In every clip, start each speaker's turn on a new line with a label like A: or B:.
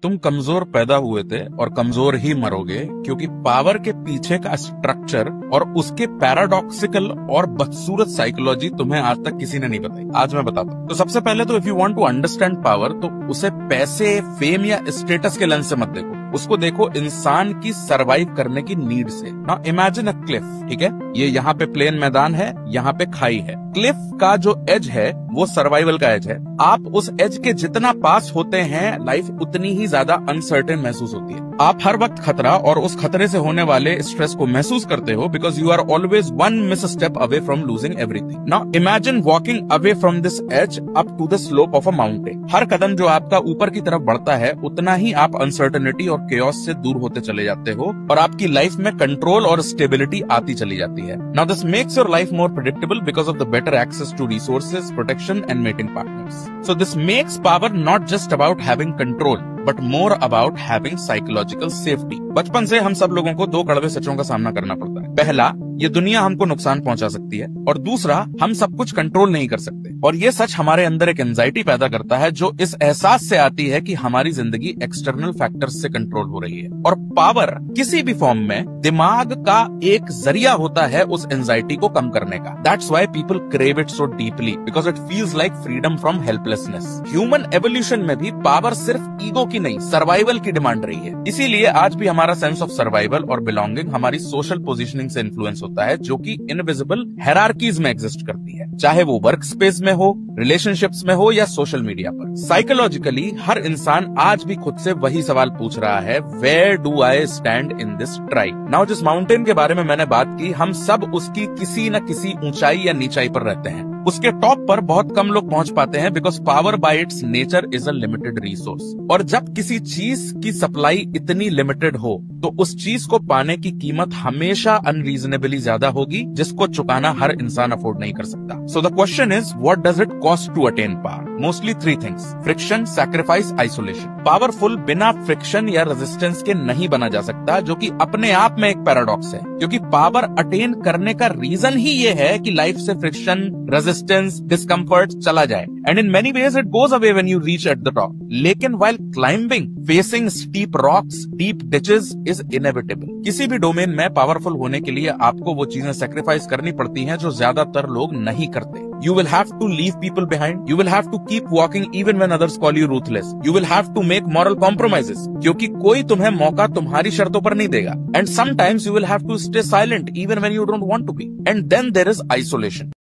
A: तुम कमजोर पैदा हुए थे और कमजोर ही मरोगे, क्योंकि पावर के पीछे का स्ट्रक्चर और उसके पैराडॉक्सिकल और बदसूरत साइकोलॉजी तुम्हें आज तक किसी ने नहीं बताई। आज मैं बताता हूँ। तो सबसे पहले तो if you want to understand power, तो उसे पैसे, फेम या स्टेटस के लेंस से मत देखो, उसको देखो इंसान की सरवाइव करने की नीड से। नाउ इमेजिन अ क्लिफ, ठीक है, ये यहाँ पे प्लेन मैदान है, यहाँ पे खाई है। क्लिफ का जो एज है वो सर्वाइवल का एज है। आप उस एज के जितना पास होते हैं, लाइफ उतनी ही ज्यादा अनसर्टेन महसूस होती है। आप हर वक्त खतरा और उस खतरे से होने वाले स्ट्रेस को महसूस करते हो, because you are always one miss step away from losing everything. Now imagine walking away from this edge up to the slope of a mountain. हर कदम जो आपका ऊपर की तरफ बढ़ता है, उतना ही आप अनसर्टेनिटी और केओस से दूर होते चले जाते हो और आपकी लाइफ में कंट्रोल और स्टेबिलिटी आती चली जाती है। Now this makes your life more predictable because of the better access to resources, protection and mating partners. So this makes power not just about having control, but more about having psychological safety. बचपन से हम सब लोगों को दो कड़वे सचों का सामना करना पड़ता है। पहला, ये दुनिया हमको नुकसान पहुंचा सकती है, और दूसरा, हम सब कुछ कंट्रोल नहीं कर सकते। और ये सच हमारे अंदर एक एंजाइटी पैदा करता है, जो इस एहसास से आती है कि हमारी जिंदगी एक्सटर्नल फैक्टर्स से कंट्रोल हो रही है। और पावर किसी भी फॉर्म में दिमाग का एक जरिया होता है उस एंजाइटी को कम करने का। That's why people crave it so deeply, because it feels like freedom from helplessness. Human evolution में भी पावर सिर्फ ईगो की नहीं, सर्वाइवल की डिमांड रही है। इसीलिए आज भी हमारा सेंस ऑफ सर्वाइवल और बिलोंगिंग हमारी सोशल पोजीशनिंग से इन्फ्लुएंस होता है, जो कि इनविजिबल हायरार्कीज में एग्जिस्ट करती है, चाहे वो वर्क स्पेस में हो, रिलेशनशिप्स में हो या सोशल मीडिया पर। साइकोलॉजिकली हर इंसान आज भी खुद से वही सवाल पूछ रहा है, where do I stand in this tribe. Now जिस माउंटेन के बारे में मैंने बात की, हम सब उसकी किसी न किसी ऊंचाई या नीचाई पर रहते हैं। उसके टॉप पर बहुत कम लोग पहुंच पाते हैं, because power bye it's nature is a limited resource. और जब किसी चीज की सप्लाई इतनी लिमिटेड हो, तो उस चीज को पाने की कीमत हमेशा अनरीजनेबली ज्यादा होगी, जिसको चुकाना हर इंसान अफोर्ड नहीं कर सकता। So the question is, what does it cost to attain power? Mostly three things: friction, sacrifice, isolation. Powerful बिना फ्रिक्शन या रेजिस्टेंस के नहीं बना जा सकता, जो कि अपने आप में एक पैराडॉक्स है, क्योंकि पावर अटेन करने का रीजन ही ये है कि लाइफ से फ्रिक्शन, रेजिस्टेंस, डिस्कम्फर्ट चला जाए, and in many ways it goes away when you reach at the top. लेकिन while climbing, facing steep rocks, deep ditches is inevitable. किसी भी डोमेन में पावरफुल होने के लिए आपको वो चीजें सैक्रिफाइस करनी पड़ती हैं जो ज्यादातर लोग नहीं करते। You will have to leave people behind. You will have to keep walking even when others call you ruthless. You will have to make moral compromises, क्योंकि कोई तुम्हें मौका तुम्हारी शर्तों पर नहीं देगा. And sometimes you will have to stay silent even when you don't want to be. And then there is isolation.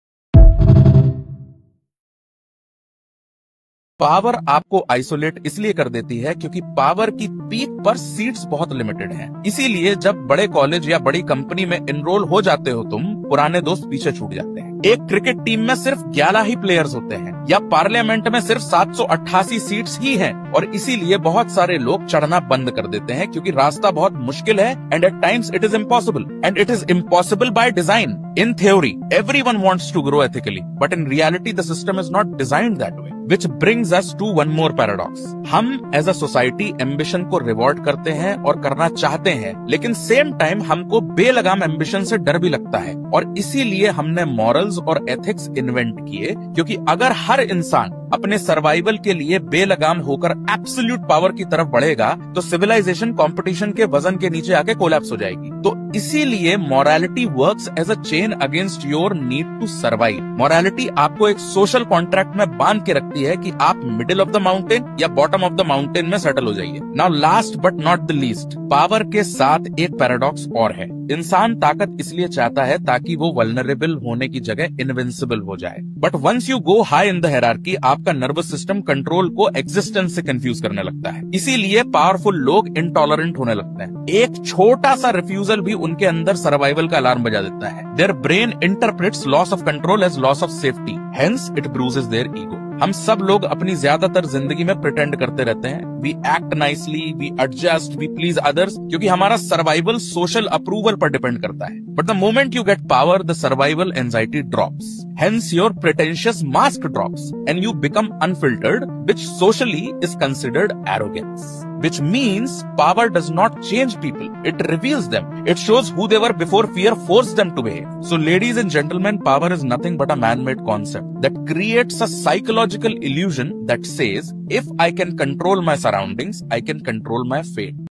A: Power आपको आइसोलेट इसलिए कर देती है क्योंकि पावर की पीक पर सीट्स बहुत लिमिटेड हैं। इसीलिए जब बड़े कॉलेज या बड़ी कंपनी में एनरोल हो जाते हो तुम, पुराने दोस्त पीछे छूट जाते हैं। एक क्रिकेट टीम में सिर्फ 11 ही प्लेयर्स होते हैं, या पार्लियामेंट में सिर्फ 788 सीट्स ही हैं, और इसीलिए बहुत सारे लोग चढ़ना बंद कर देते हैं, क्योंकि रास्ता बहुत मुश्किल है, and at times it is impossible, and it is impossible by design. In theory, everyone wants to grow ethically, but in reality, the system is not designed that way. Which brings us to one more paradox. हम as a society ambition को reward करते हैं और करना चाहते हैं, लेकिन same time हमको बेलगाम एम्बिशन से डर भी लगता है, और इसीलिए हमने मॉरल्स और एथिक्स इन्वेंट किए, क्योंकि अगर हर इंसान अपने सर्वाइवल के लिए बेलगाम होकर एब्सोल्यूट पावर की तरफ बढ़ेगा, तो सिविलाइजेशन कंपटीशन के वजन के नीचे आके कोलैप्स हो जाएगी। तो इसीलिए morality works as a chain against your need to survive. Morality आपको एक सोशल कॉन्ट्रैक्ट में बांध के रखती है कि आप मिडिल ऑफ द माउंटेन या बॉटम ऑफ द माउंटेन में सेटल हो जाइए। Now last but not the least, power के साथ एक पैराडॉक्स और है। इंसान ताकत इसलिए चाहता है ताकि वो वल्नरेबल होने की जगह इनविंसिबल हो जाए, but once you go high in the hierarchy, आपका नर्वस सिस्टम कंट्रोल को एग्जिस्टेंस से कंफ्यूज करने लगता है। इसीलिए पावरफुल लोग इंटॉलरेंट होने लगते हैं। एक छोटा सा रिफ्यूजल भी उनके अंदर सर्वाइवल का अलार्म बजा देता है। Their brain interprets loss of control as loss of safety, hence it bruises their ego. हम सब लोग अपनी ज्यादातर जिंदगी में प्रिटेंड करते रहते हैं। We act nicely, we adjust, we please others, क्योंकि हमारा सर्वाइवल सोशल अप्रूवल पर डिपेंड करता है। But the moment you get power, the survival anxiety drops, hence your pretentious mask drops, and you become unfiltered, which socially is considered arrogance. Which means power does not change people, it reveals them. It shows who they were before fear forced them to behave. So ladies and gentlemen, power is nothing but a man-made concept that creates a psychological psychological illusion that says if I can control my surroundings, I can control my fate.